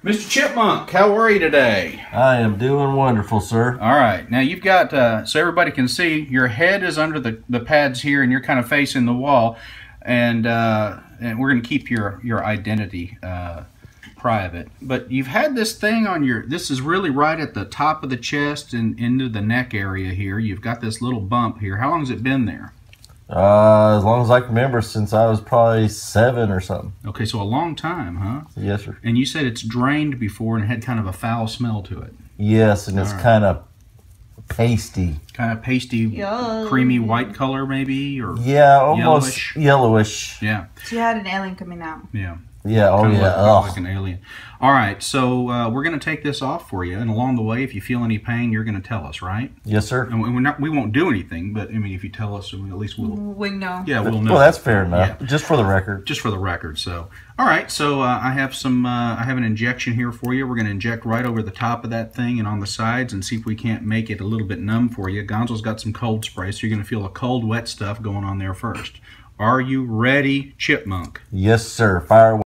Mr. Chipmunk, how are you today? I am doing wonderful, sir. All right. Now you've got, so everybody can see, your head is under the pads here and you're kind of facing the wall. And we're going to keep your identity private. But you've had this thing on your, this is really right at the top of the chest and into the neck area here. You've got this little bump here. How long has it been there? As long as I can remember, since I was probably 7 or something. Okay, so a long time, huh? Yes, sir. And you said it's drained before and had kind of a foul smell to it. Yes, and it's kind of pasty. Kind of pasty, creamy white color maybe? Or yeah, almost yellowish. Yeah. She had an alien coming out. Yeah. Yeah, oh kind yeah. Like an alien. All right, so we're going to take this off for you, and along the way, if you feel any pain, you're going to tell us, right? Yes, sir. And we won't do anything, but I mean, if you tell us, at least we'll know. Yeah, we'll know. Well, that's fair enough. Yeah. Just for the record. Just for the record. So, all right. So I have an injection here for you. We're going to inject right over the top of that thing and on the sides, and see if we can't make it a little bit numb for you. Gonzo's got some cold spray, so you're going to feel a cold, wet stuff going on there first. Are you ready, Chipmunk? Yes, sir. Fire away.